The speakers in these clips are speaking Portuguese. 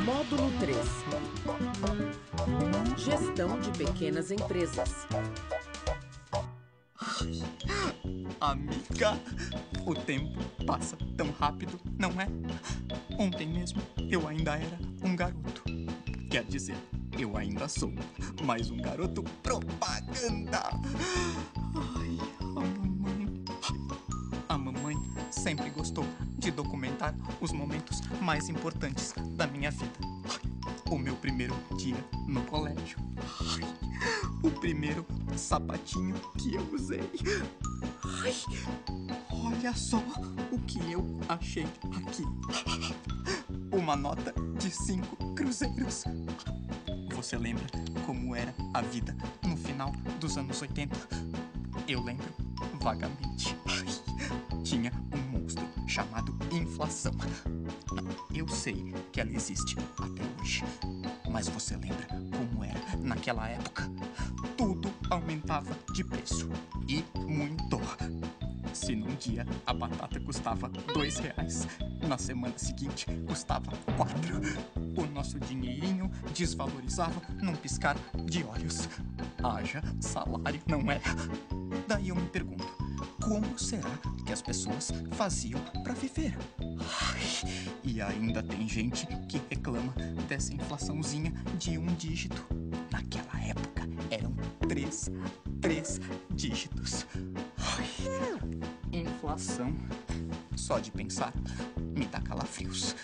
Módulo 3. Gestão de pequenas empresas. Amiga, o tempo passa tão rápido, não é? Ontem mesmo eu ainda era um garoto. Quer dizer, eu ainda sou, mas um garoto propaganda. Ai, a mamãe sempre gostou de documentar os momentos mais importantes da minha vida. O meu primeiro dia no colégio. O primeiro sapatinho que eu usei. Ai, olha só o que eu achei aqui. Uma nota de 5 cruzeiros. Você lembra como era a vida no final dos anos 80? Eu lembro vagamente. Tinha um monstro chamado inflação. Eu sei que ela existe até hoje. Mas você lembra como era naquela época? Tudo aumentava de preço. E muito. Se num dia a batata custava R$2, na semana seguinte custava 4. O nosso dinheirinho desvalorizava num piscar de olhos. Haja salário, não é? Daí eu me pergunto, como será que as pessoas faziam para viver? Ai, e ainda tem gente que reclama dessa inflaçãozinha de 1 dígito. Naquela época eram 3 dígitos. Ai, inflação. Só de pensar me dá calafrios.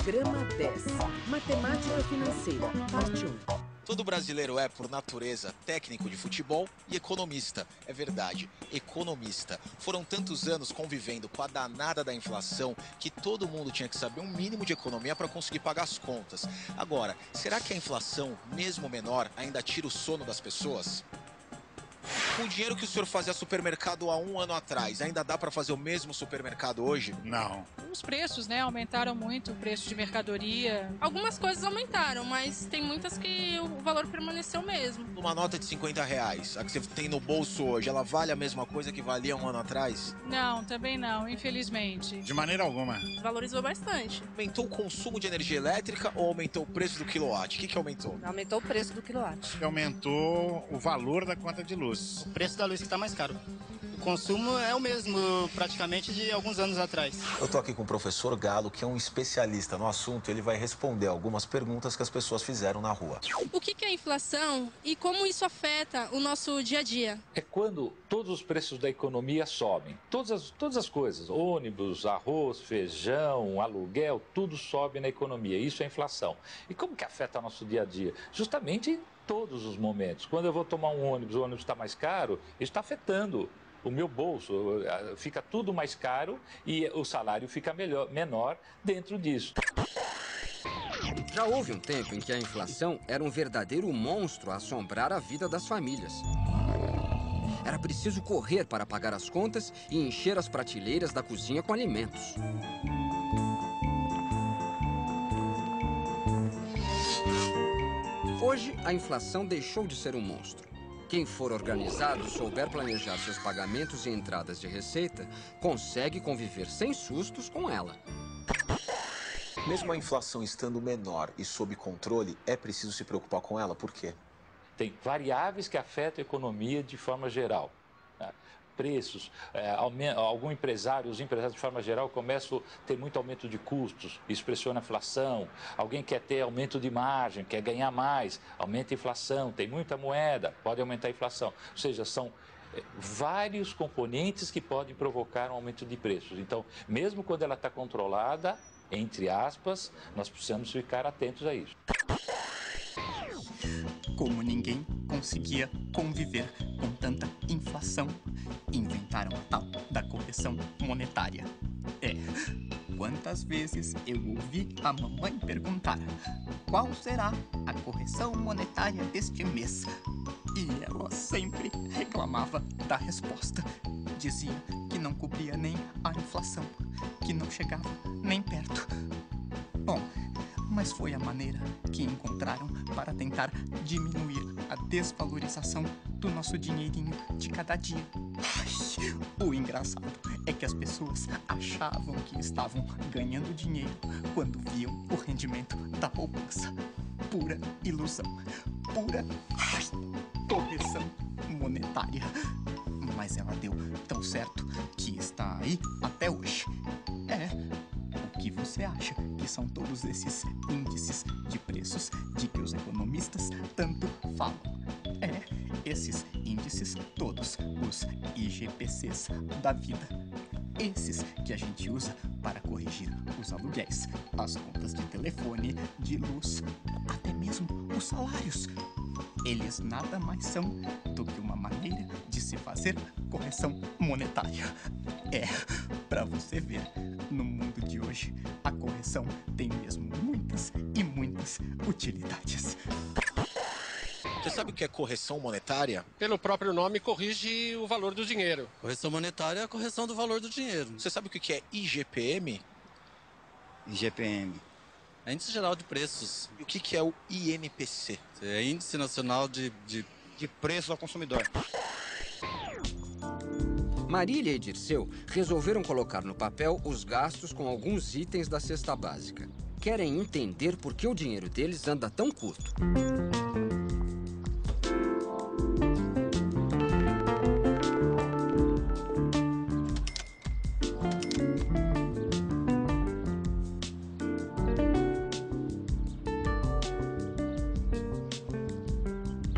Programa 10. Matemática financeira, parte 1. Todo brasileiro é, por natureza, técnico de futebol e economista. É verdade, economista. Foram tantos anos convivendo com a danada da inflação que todo mundo tinha que saber um mínimo de economia para conseguir pagar as contas. Agora, será que a inflação, mesmo menor, ainda tira o sono das pessoas? Com o dinheiro que o senhor fazia supermercado há 1 ano atrás, ainda dá para fazer o mesmo supermercado hoje? Não. Os preços, né, aumentaram muito, o preço de mercadoria. Algumas coisas aumentaram, mas tem muitas que o valor permaneceu mesmo. Uma nota de R$50, a que você tem no bolso hoje, ela vale a mesma coisa que valia 1 ano atrás? Não, também não, infelizmente. De maneira alguma. Valorizou bastante. Aumentou o consumo de energia elétrica ou aumentou o preço do quilowatt? O que aumentou? Aumentou o preço do quilowatt. Aumentou o valor da conta de luz. O preço da luz que está mais caro. O consumo é o mesmo, praticamente, de alguns anos atrás. Eu tô aqui com o professor Galo, que é um especialista no assunto. Ele vai responder algumas perguntas que as pessoas fizeram na rua. O que é inflação e como isso afeta o nosso dia a dia? É quando todos os preços da economia sobem. Todas as coisas, ônibus, arroz, feijão, aluguel, tudo sobe na economia. Isso é inflação. E como que afeta o nosso dia a dia? Justamente em todos os momentos. Quando eu vou tomar um ônibus, o ônibus está mais caro, isso está afetando o meu bolso, fica tudo mais caro e o salário fica menor dentro disso. Já houve um tempo em que a inflação era um verdadeiro monstro a assombrar a vida das famílias. Era preciso correr para pagar as contas e encher as prateleiras da cozinha com alimentos. Hoje, a inflação deixou de ser um monstro. Quem for organizado, souber planejar seus pagamentos e entradas de receita, consegue conviver sem sustos com ela. Mesmo a inflação estando menor e sob controle, é preciso se preocupar com ela. Por quê? Tem variáveis que afetam a economia de forma geral. Né? Preços, os empresários de forma geral começam a ter muito aumento de custos, isso pressiona a inflação. Alguém quer ter aumento de margem, quer ganhar mais, aumenta a inflação, tem muita moeda, pode aumentar a inflação. Ou seja, são vários componentes que podem provocar um aumento de preços. Então, mesmo quando ela está controlada, entre aspas, nós precisamos ficar atentos a isso. Como ninguém conseguia conviver com tanta inflação, inventaram a tal da correção monetária. Quantas vezes eu ouvi a mamãe perguntar: qual será a correção monetária deste mês? E ela sempre reclamava da resposta. Dizia que não cobria nem a inflação, que não chegava nem perto. Bom, mas foi a maneira que encontraram para tentar diminuir a desvalorização do nosso dinheirinho de cada dia. Ai, o engraçado é que as pessoas achavam que estavam ganhando dinheiro quando viam o rendimento da poupança. Pura ilusão, pura correção monetária. Mas ela deu tão certo que está aí até hoje. O que você acha que são todos esses índices de preços de que os economistas tanto falam? Esses índices todos, os IGPCs da vida. Esses que a gente usa para corrigir os aluguéis, as contas de telefone, de luz, até mesmo os salários. Eles nada mais são do que uma maneira de se fazer correção monetária. Para você ver, no mundo de hoje, a correção tem mesmo muitas e muitas utilidades. Você sabe o que é correção monetária? Pelo próprio nome, corrige o valor do dinheiro. Correção monetária é a correção do valor do dinheiro. Você sabe o que é IGPM? IGPM. É Índice Geral de Preços. E o que é o INPC? É Índice Nacional de Preços ao Consumidor. Marília e Dirceu resolveram colocar no papel os gastos com alguns itens da cesta básica. Querem entender por que o dinheiro deles anda tão curto.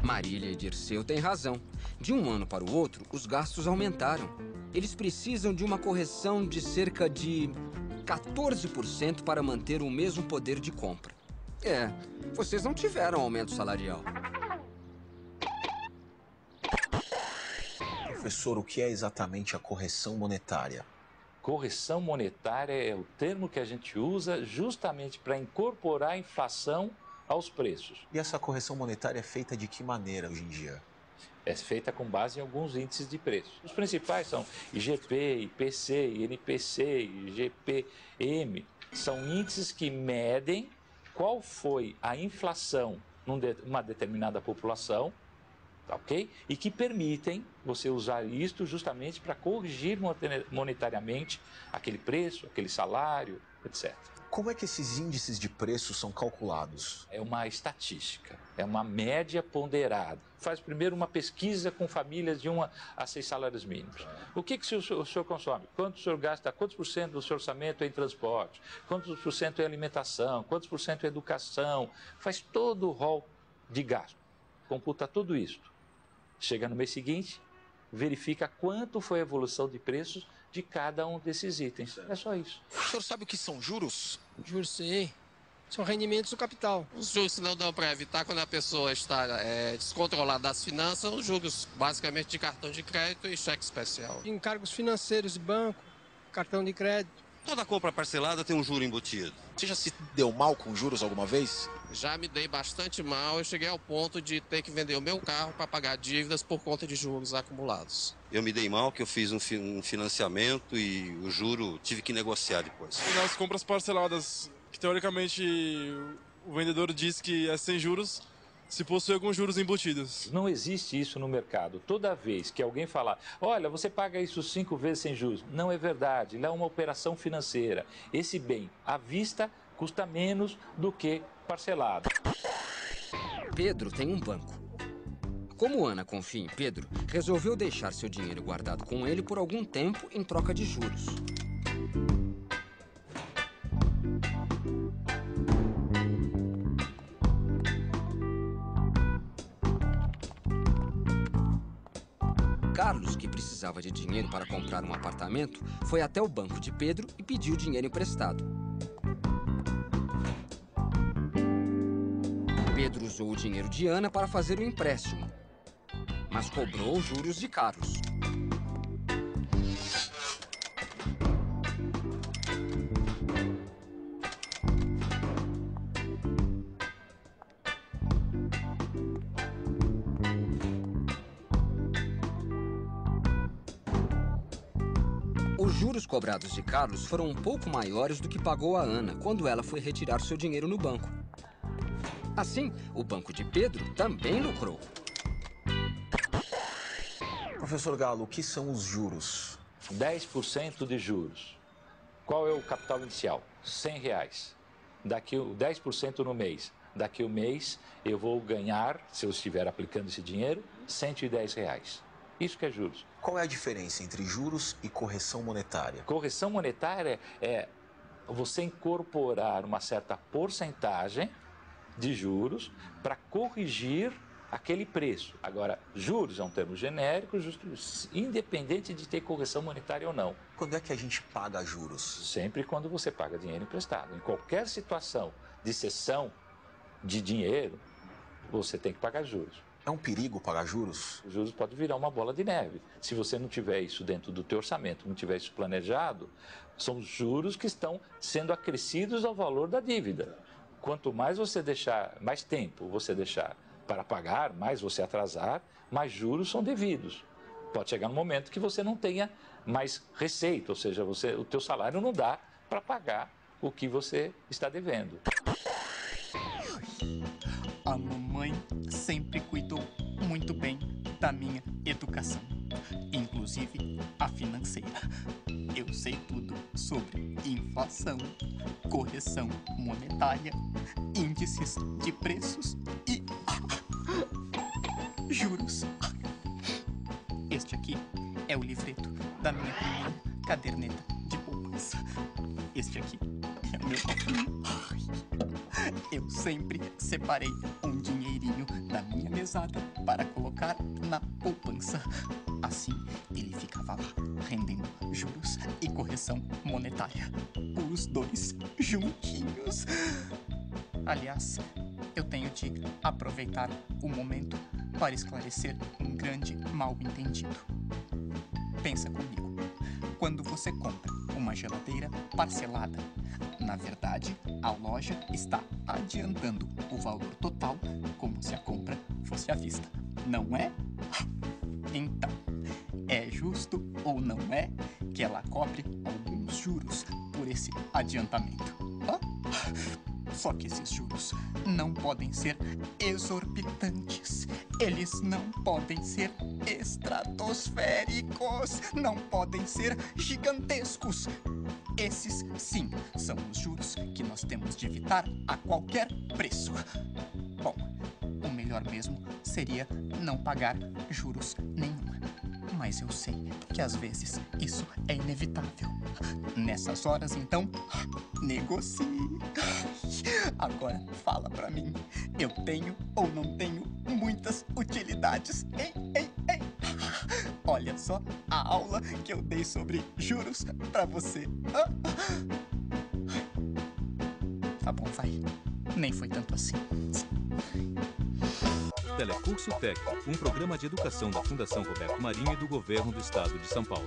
Marília e Dirceu têm razão. De um ano para o outro, os gastos aumentaram. Eles precisam de uma correção de cerca de 14% para manter o mesmo poder de compra. Vocês não tiveram aumento salarial. Professor, o que é exatamente a correção monetária? Correção monetária é o termo que a gente usa justamente para incorporar a inflação aos preços. E essa correção monetária é feita de que maneira hoje em dia? É feita com base em alguns índices de preços. Os principais são IGP, IPC, INPC, IGPM. São índices que medem qual foi a inflação numa determinada população, ok? E que permitem você usar isto justamente para corrigir monetariamente aquele preço, aquele salário, etc. Como é que esses índices de preço são calculados? É uma estatística, é uma média ponderada. Faz primeiro uma pesquisa com famílias de 1 a 6 salários mínimos. O que o senhor consome? Quanto o senhor gasta? Quantos por cento do seu orçamento é em transporte? Quantos por cento é alimentação? Quantos por cento é educação? Faz todo o rol de gasto. Computa tudo isso. Chega no mês seguinte, verifica quanto foi a evolução de preços de cada um desses itens. É só isso. O senhor sabe o que são juros? Juros, sim. São rendimentos do capital. Os juros que não dão para evitar quando a pessoa está descontrolada das finanças, são os juros basicamente de cartão de crédito e cheque especial. Encargos financeiros de banco, cartão de crédito. Toda compra parcelada tem um juro embutido. Você já se deu mal com juros alguma vez? Já me dei bastante mal. Eu cheguei ao ponto de ter que vender o meu carro para pagar dívidas por conta de juros acumulados. Eu me dei mal que eu fiz um financiamento e o juro tive que negociar depois. Nas compras parceladas, que teoricamente o vendedor diz que é sem juros, se possui alguns juros embutidos. Não existe isso no mercado. Toda vez que alguém falar, olha, você paga isso 5 vezes sem juros, não é verdade. Ele é uma operação financeira. Esse bem à vista custa menos do que parcelado. Pedro tem um banco. Como Ana confia em Pedro, resolveu deixar seu dinheiro guardado com ele por algum tempo em troca de juros. Carlos, que precisava de dinheiro para comprar um apartamento, foi até o banco de Pedro e pediu dinheiro emprestado. Pedro usou o dinheiro de Ana para fazer o empréstimo, mas cobrou os juros de Carlos. Os juros cobrados de Carlos foram um pouco maiores do que pagou a Ana quando ela foi retirar seu dinheiro no banco. Assim, o banco de Pedro também lucrou. Professor Galo, o que são os juros? 10% de juros. Qual é o capital inicial? R$100. Daqui 10% no mês. Daqui um mês eu vou ganhar, se eu estiver aplicando esse dinheiro, R$110. Isso que é juros. Qual é a diferença entre juros e correção monetária? Correção monetária é você incorporar uma certa porcentagem de juros para corrigir aquele preço. Agora, juros é um termo genérico, independente de ter correção monetária ou não. Quando é que a gente paga juros? Sempre quando você paga dinheiro emprestado. Em qualquer situação de cessão de dinheiro, você tem que pagar juros. É um perigo pagar juros? Os juros podem virar uma bola de neve. Se você não tiver isso dentro do teu orçamento, não tiver isso planejado, são juros que estão sendo acrescidos ao valor da dívida. Quanto mais você deixar, mais tempo você deixar para pagar, mais você atrasar, mais juros são devidos. Pode chegar um momento que você não tenha mais receita, ou seja, o teu salário não dá para pagar o que você está devendo. A mamãe sempre cuidou muito bem da minha educação, inclusive a financeira. Eu sei tudo sobre inflação, correção monetária, índices de preços e juros. Este aqui é o livreto da minha primeira caderneta de poupança. Este aqui é o meu cofrinho. Eu sempre separei um dinheirinho da minha mesada para colocar na poupança. Assim, ele ficava lá, rendendo juros e correção monetária. Os dois juntinhos. Aliás, eu tenho de aproveitar o momento para esclarecer um grande mal-entendido. Pensa comigo. Quando você compra uma geladeira parcelada, na verdade, a loja está adiantando o valor total como se a compra fosse à vista, não é? Então, é justo ou não é que ela cobre alguns juros por esse adiantamento? Só que esses juros não podem ser exorbitantes. Eles não podem ser estratosféricos. Não podem ser gigantescos. Esses, sim, são os juros que nós temos de evitar a qualquer preço. Bom, o melhor mesmo seria não pagar juros nenhum. Mas eu sei que às vezes isso é inevitável. Nessas horas, então, negocie. Agora, fala pra mim, eu tenho ou não tenho muitas utilidades? Ei. Olha só a aula que eu dei sobre juros pra você. Tá bom, vai. Nem foi tanto assim. Telecurso Tec, um programa de educação da Fundação Roberto Marinho e do Governo do Estado de São Paulo.